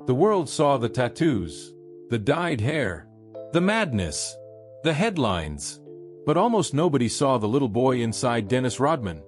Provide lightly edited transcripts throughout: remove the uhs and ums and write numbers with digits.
The world saw the tattoos, the dyed hair, the madness, the headlines. But almost nobody saw the little boy inside Dennis Rodman,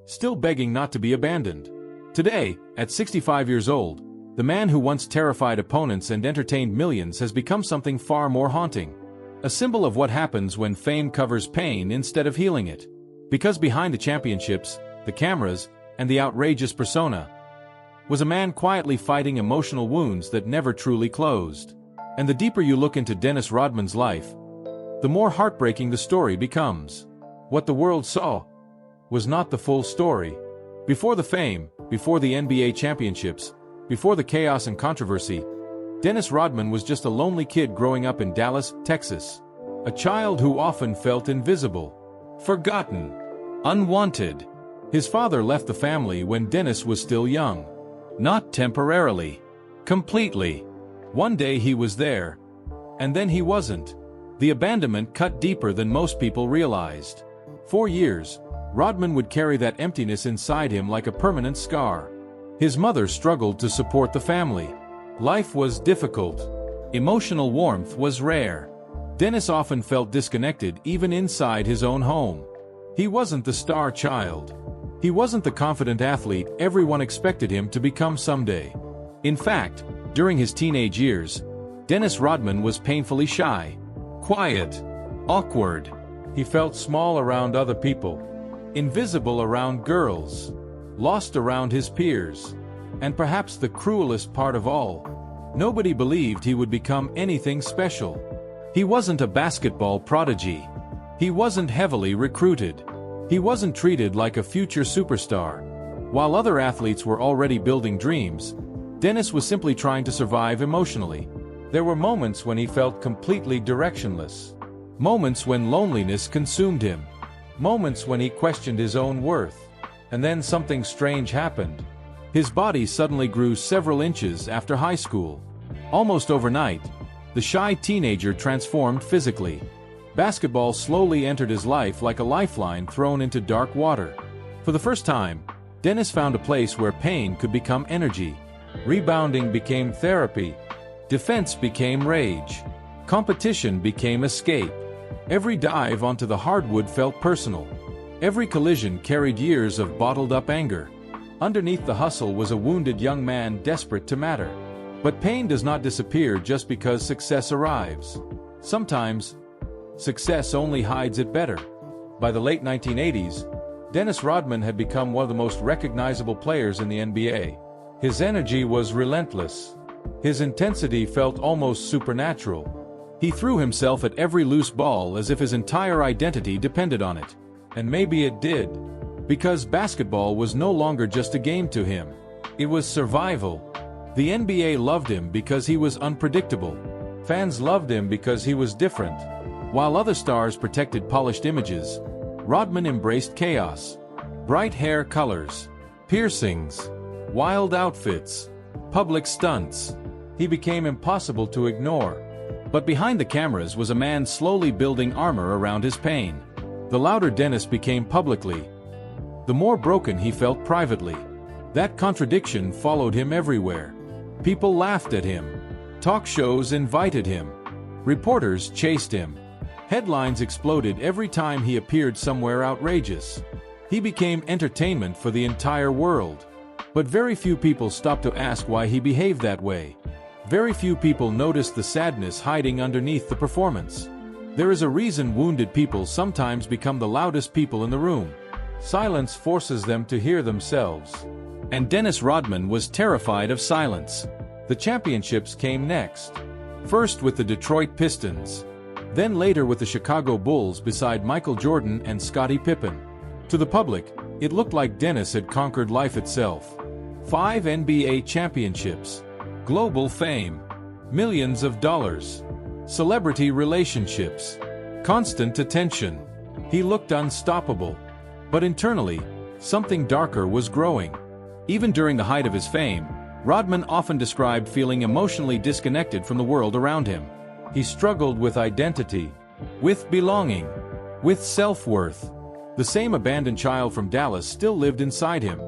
still begging not to be abandoned. Today, at 65 years old, the man who once terrified opponents and entertained millions has become something far more haunting. A symbol of what happens when fame covers pain instead of healing it. Because behind the championships, the cameras, and the outrageous persona, was a man quietly fighting emotional wounds that never truly closed. And the deeper you look into Dennis Rodman's life, the more heartbreaking the story becomes. What the world saw was not the full story. Before the fame, before the NBA championships, before the chaos and controversy, Dennis Rodman was just a lonely kid growing up in Dallas, Texas. A child who often felt invisible, forgotten, unwanted. His father left the family when Dennis was still young. Not temporarily, completely. One day he was there, and then he wasn't. The abandonment cut deeper than most people realized. For years, Rodman would carry that emptiness inside him like a permanent scar. His mother struggled to support the family. Life was difficult. Emotional warmth was rare. Dennis often felt disconnected even inside his own home. He wasn't the star child. He wasn't the confident athlete everyone expected him to become someday. In fact, during his teenage years, Dennis Rodman was painfully shy, quiet, awkward. He felt small around other people, invisible around girls, lost around his peers. And perhaps the cruelest part of all, nobody believed he would become anything special. He wasn't a basketball prodigy. He wasn't heavily recruited. He wasn't treated like a future superstar. While other athletes were already building dreams, Dennis was simply trying to survive emotionally. There were moments when he felt completely directionless. Moments when loneliness consumed him. Moments when he questioned his own worth. And then something strange happened. His body suddenly grew several inches after high school. Almost overnight, the shy teenager transformed physically. Basketball slowly entered his life like a lifeline thrown into dark water. For the first time, Dennis found a place where pain could become energy. Rebounding became therapy. Defense became rage. Competition became escape. Every dive onto the hardwood felt personal. Every collision carried years of bottled-up anger. Underneath the hustle was a wounded young man desperate to matter. But pain does not disappear just because success arrives. Sometimes, success only hides it better. By the late 1980s, Dennis Rodman had become one of the most recognizable players in the NBA. His energy was relentless. His intensity felt almost supernatural. He threw himself at every loose ball as if his entire identity depended on it. And maybe it did. Because basketball was no longer just a game to him. It was survival. The NBA loved him because he was unpredictable. Fans loved him because he was different. While other stars protected polished images, Rodman embraced chaos. Bright hair colors, piercings, wild outfits, public stunts. He became impossible to ignore. But behind the cameras was a man slowly building armor around his pain. The louder Dennis became publicly, the more broken he felt privately. That contradiction followed him everywhere. People laughed at him. Talk shows invited him. Reporters chased him. Headlines exploded every time he appeared somewhere outrageous. He became entertainment for the entire world. But very few people stopped to ask why he behaved that way. Very few people noticed the sadness hiding underneath the performance. There is a reason wounded people sometimes become the loudest people in the room. Silence forces them to hear themselves. And Dennis Rodman was terrified of silence. The championships came next. First with the Detroit Pistons. Then later with the Chicago Bulls beside Michael Jordan and Scottie Pippen. To the public, it looked like Dennis had conquered life itself. 5 NBA championships. Global fame. Millions of dollars. Celebrity relationships. Constant attention. He looked unstoppable. But internally, something darker was growing. Even during the height of his fame, Rodman often described feeling emotionally disconnected from the world around him. He struggled with identity, with belonging, with self-worth. The same abandoned child from Dallas still lived inside him.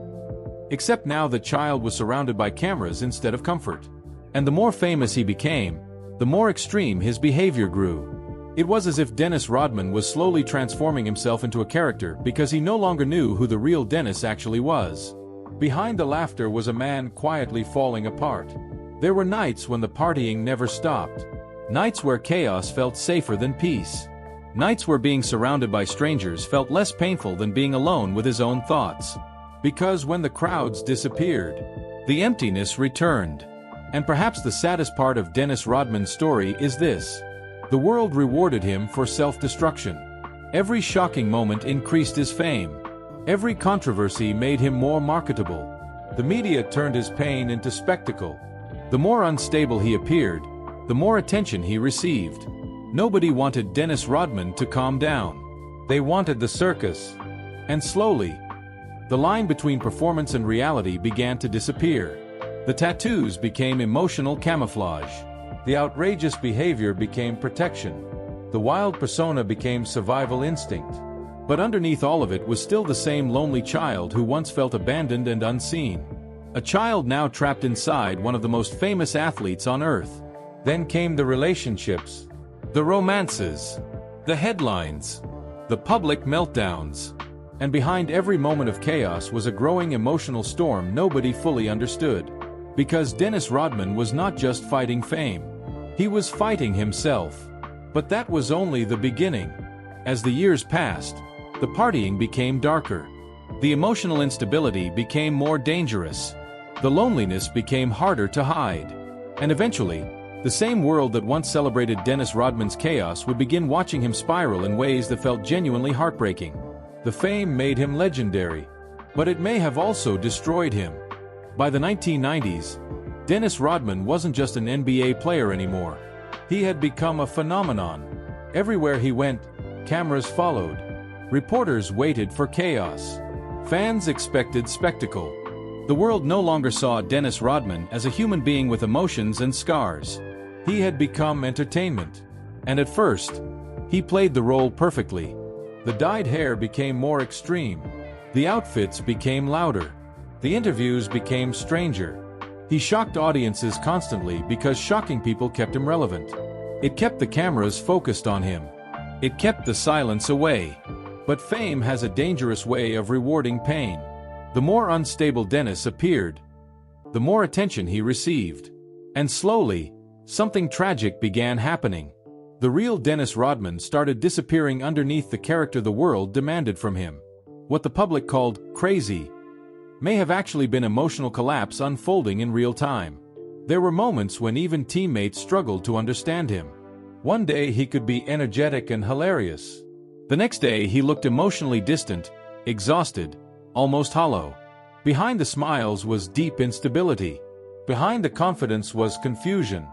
Except now the child was surrounded by cameras instead of comfort. And the more famous he became, the more extreme his behavior grew. It was as if Dennis Rodman was slowly transforming himself into a character because he no longer knew who the real Dennis actually was. Behind the laughter was a man quietly falling apart. There were nights when the partying never stopped. Nights where chaos felt safer than peace. Nights where being surrounded by strangers felt less painful than being alone with his own thoughts. Because when the crowds disappeared, the emptiness returned. And perhaps the saddest part of Dennis Rodman's story is this. The world rewarded him for self-destruction. Every shocking moment increased his fame. Every controversy made him more marketable. The media turned his pain into spectacle. The more unstable he appeared, the more attention he received. Nobody wanted Dennis Rodman to calm down. They wanted the circus. And slowly, the line between performance and reality began to disappear. The tattoos became emotional camouflage. The outrageous behavior became protection. The wild persona became survival instinct. But underneath all of it was still the same lonely child who once felt abandoned and unseen. A child now trapped inside one of the most famous athletes on earth. Then came the relationships, the romances, the headlines, the public meltdowns. And behind every moment of chaos was a growing emotional storm nobody fully understood. Because Dennis Rodman was not just fighting fame. He was fighting himself. But that was only the beginning. As the years passed, the partying became darker. The emotional instability became more dangerous. The loneliness became harder to hide. And eventually, the same world that once celebrated Dennis Rodman's chaos would begin watching him spiral in ways that felt genuinely heartbreaking. The fame made him legendary. But it may have also destroyed him. By the 1990s, Dennis Rodman wasn't just an NBA player anymore. He had become a phenomenon. Everywhere he went, cameras followed. Reporters waited for chaos. Fans expected spectacle. The world no longer saw Dennis Rodman as a human being with emotions and scars. He had become entertainment. And at first, he played the role perfectly. The dyed hair became more extreme. The outfits became louder. The interviews became stranger. He shocked audiences constantly because shocking people kept him relevant. It kept the cameras focused on him. It kept the silence away. But fame has a dangerous way of rewarding pain. The more unstable Dennis appeared, the more attention he received. And slowly, something tragic began happening. The real Dennis Rodman started disappearing underneath the character the world demanded from him. What the public called crazy may have actually been emotional collapse unfolding in real time. There were moments when even teammates struggled to understand him. One day he could be energetic and hilarious. The next day he looked emotionally distant, exhausted, almost hollow. Behind the smiles was deep instability. Behind the confidence was confusion.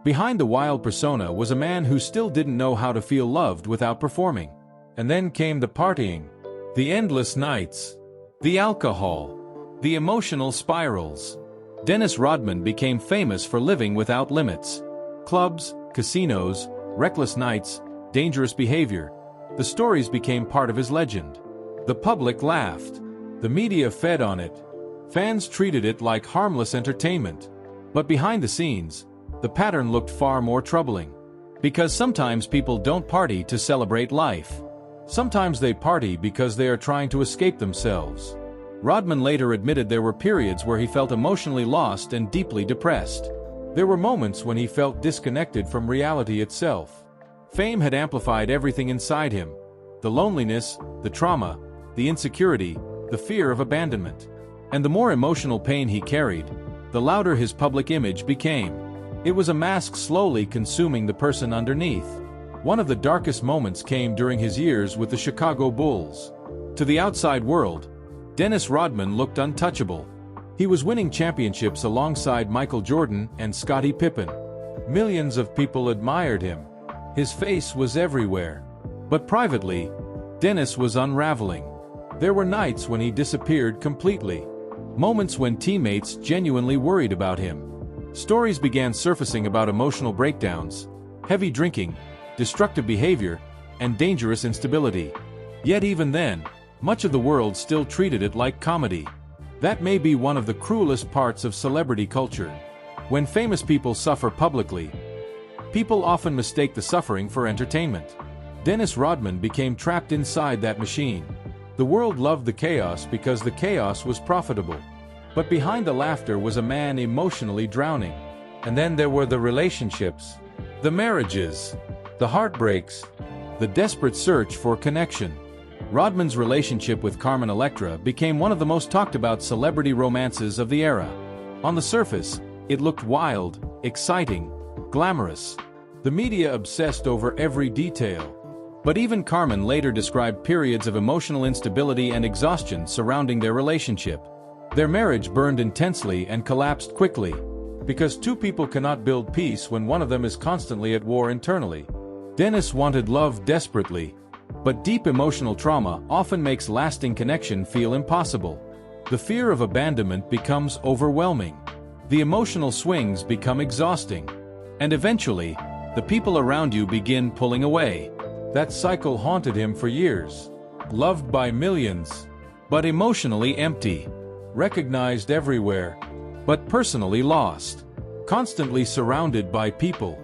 Behind the wild persona was a man who still didn't know how to feel loved without performing. And then came the partying, the endless nights, the alcohol, the emotional spirals. Dennis Rodman became famous for living without limits. Clubs, casinos, reckless nights, dangerous behavior. The stories became part of his legend. The public laughed. The media fed on it. Fans treated it like harmless entertainment. But behind the scenes, the pattern looked far more troubling. Because sometimes people don't party to celebrate life. Sometimes they party because they are trying to escape themselves. Rodman later admitted there were periods where he felt emotionally lost and deeply depressed. There were moments when he felt disconnected from reality itself. Fame had amplified everything inside him. The loneliness, the trauma, the insecurity, the fear of abandonment. And the more emotional pain he carried, the louder his public image became. It was a mask slowly consuming the person underneath. One of the darkest moments came during his years with the Chicago Bulls. To the outside world, Dennis Rodman looked untouchable. He was winning championships alongside Michael Jordan and Scottie Pippen. Millions of people admired him. His face was everywhere. But privately, Dennis was unraveling. There were nights when he disappeared completely. Moments when teammates genuinely worried about him. Stories began surfacing about emotional breakdowns, heavy drinking, destructive behavior, and dangerous instability. Yet even then, much of the world still treated it like comedy. That may be one of the cruelest parts of celebrity culture. When famous people suffer publicly, people often mistake the suffering for entertainment. Dennis Rodman became trapped inside that machine. The world loved the chaos because the chaos was profitable. But behind the laughter was a man emotionally drowning. And then there were the relationships, the marriages, the heartbreaks, the desperate search for connection. Rodman's relationship with Carmen Electra became one of the most talked about celebrity romances of the era. On the surface, it looked wild, exciting, glamorous. The media obsessed over every detail. But even Carmen later described periods of emotional instability and exhaustion surrounding their relationship. Their marriage burned intensely and collapsed quickly, because two people cannot build peace when one of them is constantly at war internally. Dennis wanted love desperately, but deep emotional trauma often makes lasting connection feel impossible. The fear of abandonment becomes overwhelming. The emotional swings become exhausting. And eventually, the people around you begin pulling away. That cycle haunted him for years. Loved by millions, but emotionally empty. Recognized everywhere, but personally lost. Constantly surrounded by people,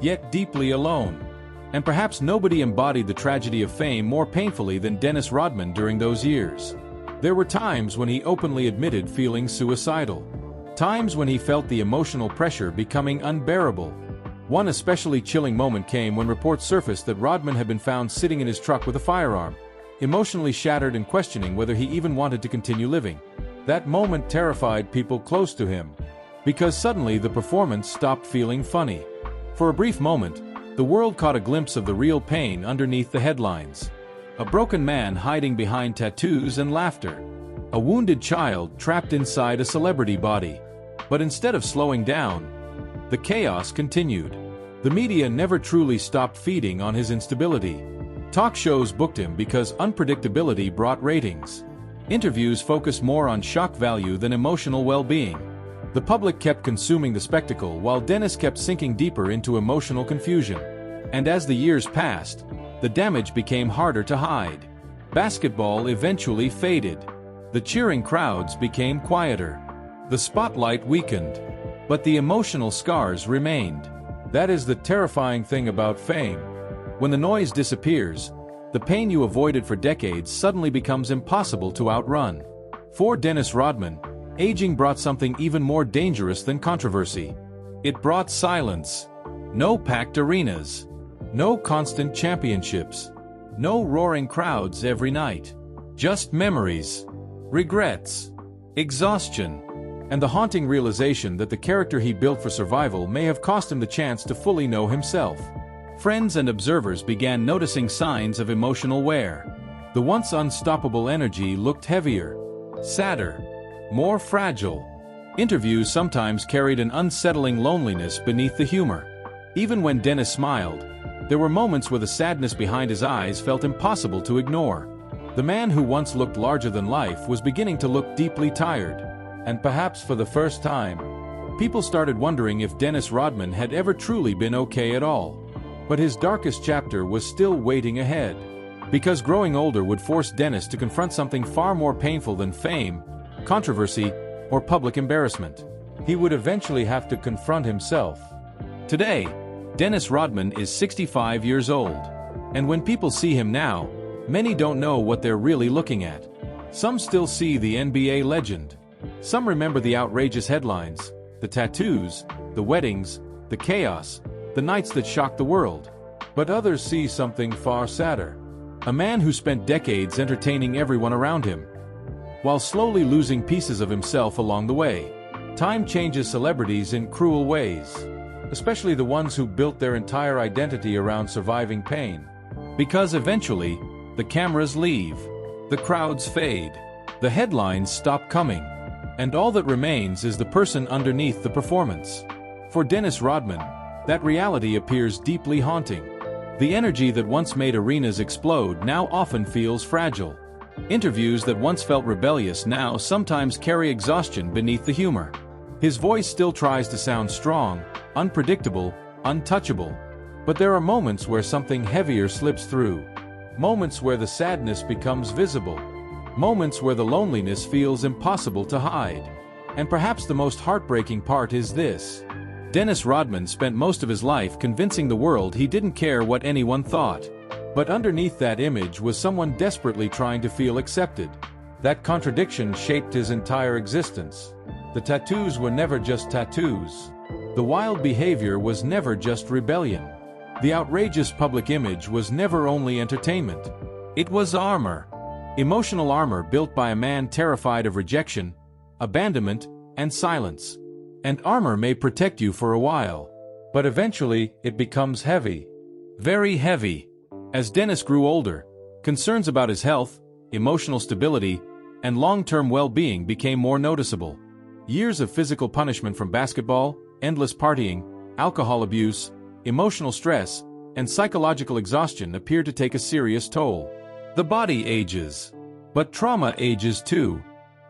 yet deeply alone. And perhaps nobody embodied the tragedy of fame more painfully than Dennis Rodman during those years. There were times when he openly admitted feeling suicidal. Times when he felt the emotional pressure becoming unbearable. One especially chilling moment came when reports surfaced that Rodman had been found sitting in his truck with a firearm, emotionally shattered and questioning whether he even wanted to continue living. That moment terrified people close to him, because suddenly the performance stopped feeling funny. For a brief moment, the world caught a glimpse of the real pain underneath the headlines. A broken man hiding behind tattoos and laughter. A wounded child trapped inside a celebrity body. But instead of slowing down, the chaos continued. The media never truly stopped feeding on his instability. Talk shows booked him because unpredictability brought ratings. Interviews focused more on shock value than emotional well-being. The public kept consuming the spectacle while Dennis kept sinking deeper into emotional confusion. And as the years passed, the damage became harder to hide. Basketball eventually faded. The cheering crowds became quieter. The spotlight weakened. But the emotional scars remained. That is the terrifying thing about fame. When the noise disappears, the pain you avoided for decades suddenly becomes impossible to outrun. For Dennis Rodman, aging brought something even more dangerous than controversy. It brought silence. No packed arenas. No constant championships. No roaring crowds every night. Just memories, regrets, exhaustion, and the haunting realization that the character he built for survival may have cost him the chance to fully know himself. Friends and observers began noticing signs of emotional wear. The once unstoppable energy looked heavier, sadder, more fragile. Interviews sometimes carried an unsettling loneliness beneath the humor. Even when Dennis smiled, there were moments where the sadness behind his eyes felt impossible to ignore. The man who once looked larger than life was beginning to look deeply tired. And perhaps for the first time, people started wondering if Dennis Rodman had ever truly been okay at all. But his darkest chapter was still waiting ahead. Because growing older would force Dennis to confront something far more painful than fame, controversy, or public embarrassment. He would eventually have to confront himself. Today, Dennis Rodman is 65 years old. And when people see him now, many don't know what they're really looking at. Some still see the NBA legend. Some remember the outrageous headlines, the tattoos, the weddings, the chaos, the nights that shocked the world. But others see something far sadder. A man who spent decades entertaining everyone around him, while slowly losing pieces of himself along the way. Time changes celebrities in cruel ways, especially the ones who built their entire identity around surviving pain. Because eventually, the cameras leave, the crowds fade, the headlines stop coming. And all that remains is the person underneath the performance. For Dennis Rodman, that reality appears deeply haunting. The energy that once made arenas explode now often feels fragile. Interviews that once felt rebellious now sometimes carry exhaustion beneath the humor. His voice still tries to sound strong, unpredictable, untouchable. But there are moments where something heavier slips through. Moments where the sadness becomes visible. Moments where the loneliness feels impossible to hide. And perhaps the most heartbreaking part is this. Dennis Rodman spent most of his life convincing the world he didn't care what anyone thought. But underneath that image was someone desperately trying to feel accepted. That contradiction shaped his entire existence. The tattoos were never just tattoos. The wild behavior was never just rebellion. The outrageous public image was never only entertainment. It was armor. Emotional armor built by a man terrified of rejection, abandonment, and silence. And armor may protect you for a while, but eventually it becomes heavy. Very heavy. As Dennis grew older, concerns about his health, emotional stability, and long-term well-being became more noticeable. Years of physical punishment from basketball, endless partying, alcohol abuse, emotional stress, and psychological exhaustion appeared to take a serious toll. The body ages. But trauma ages too.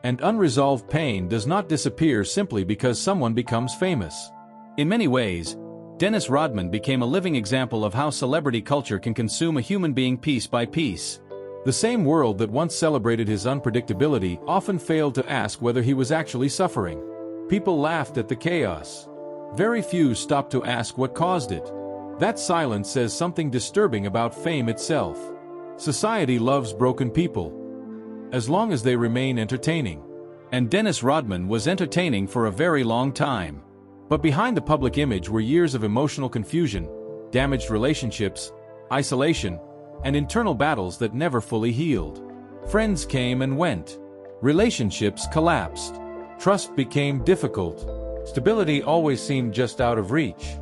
And unresolved pain does not disappear simply because someone becomes famous. In many ways, Dennis Rodman became a living example of how celebrity culture can consume a human being piece by piece. The same world that once celebrated his unpredictability often failed to ask whether he was actually suffering. People laughed at the chaos. Very few stopped to ask what caused it. That silence says something disturbing about fame itself. Society loves broken people, as long as they remain entertaining. And Dennis Rodman was entertaining for a very long time. But behind the public image were years of emotional confusion, damaged relationships, isolation, and internal battles that never fully healed. Friends came and went. Relationships collapsed. Trust became difficult. Stability always seemed just out of reach.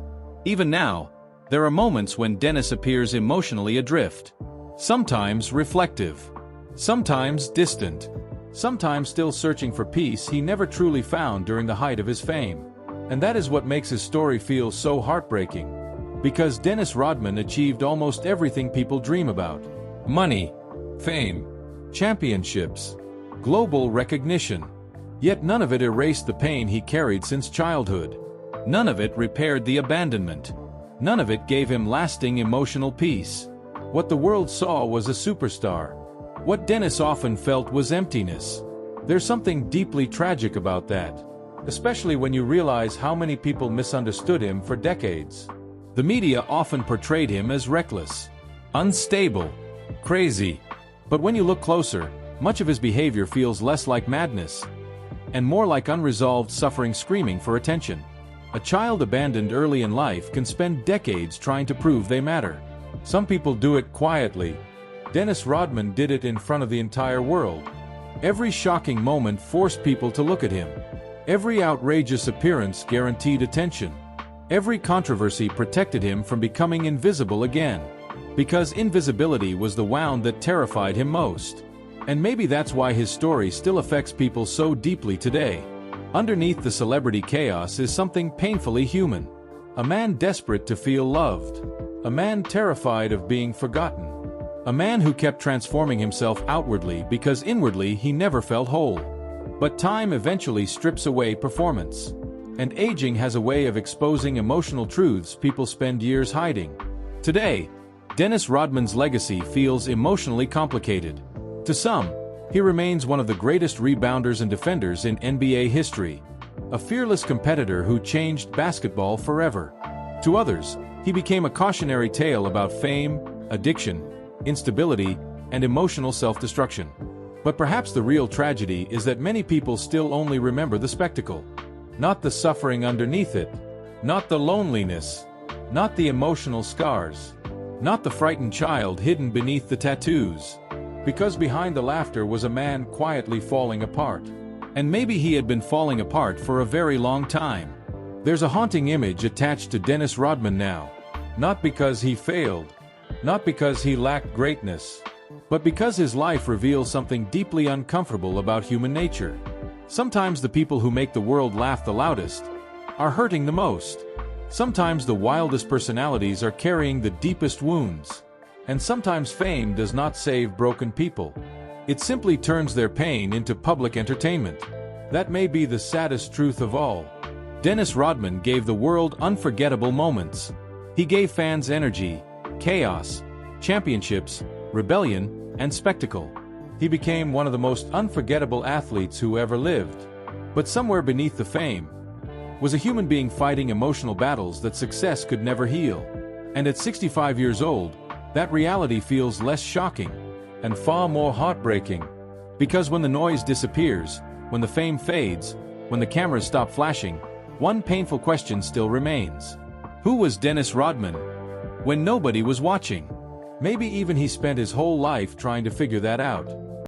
Even now, there are moments when Dennis appears emotionally adrift. Sometimes reflective. Sometimes distant. Sometimes still searching for peace he never truly found during the height of his fame. And that is what makes his story feel so heartbreaking. Because Dennis Rodman achieved almost everything people dream about. Money, fame, championships, global recognition. Yet none of it erased the pain he carried since childhood. None of it repaired the abandonment. None of it gave him lasting emotional peace. What the world saw was a superstar. What Dennis often felt was emptiness. There's something deeply tragic about that, especially when you realize how many people misunderstood him for decades. The media often portrayed him as reckless, unstable, crazy. But when you look closer, much of his behavior feels less like madness and more like unresolved suffering screaming for attention. A child abandoned early in life can spend decades trying to prove they matter. Some people do it quietly. Dennis Rodman did it in front of the entire world. Every shocking moment forced people to look at him. Every outrageous appearance guaranteed attention. Every controversy protected him from becoming invisible again. Because invisibility was the wound that terrified him most. And maybe that's why his story still affects people so deeply today. Underneath the celebrity chaos is something painfully human. A man desperate to feel loved. A man terrified of being forgotten. A man who kept transforming himself outwardly because inwardly he never felt whole. But time eventually strips away performance. And aging has a way of exposing emotional truths people spend years hiding. Today, Dennis Rodman's legacy feels emotionally complicated. To some, he remains one of the greatest rebounders and defenders in NBA history. A fearless competitor who changed basketball forever. To others, he became a cautionary tale about fame, addiction, instability, and emotional self-destruction. But perhaps the real tragedy is that many people still only remember the spectacle. Not the suffering underneath it. Not the loneliness. Not the emotional scars. Not the frightened child hidden beneath the tattoos. Because behind the laughter was a man quietly falling apart. And maybe he had been falling apart for a very long time. There's a haunting image attached to Dennis Rodman now. Not because he failed. Not because he lacked greatness. But because his life reveals something deeply uncomfortable about human nature. Sometimes the people who make the world laugh the loudest are hurting the most. Sometimes the wildest personalities are carrying the deepest wounds. And sometimes fame does not save broken people. It simply turns their pain into public entertainment. That may be the saddest truth of all. Dennis Rodman gave the world unforgettable moments. He gave fans energy, chaos, championships, rebellion, and spectacle. He became one of the most unforgettable athletes who ever lived. But somewhere beneath the fame, was a human being fighting emotional battles that success could never heal. And at 65 years old, that reality feels less shocking and far more heartbreaking. Because when the noise disappears, when the fame fades, when the cameras stop flashing, one painful question still remains. Who was Dennis Rodman when nobody was watching? Maybe even he spent his whole life trying to figure that out.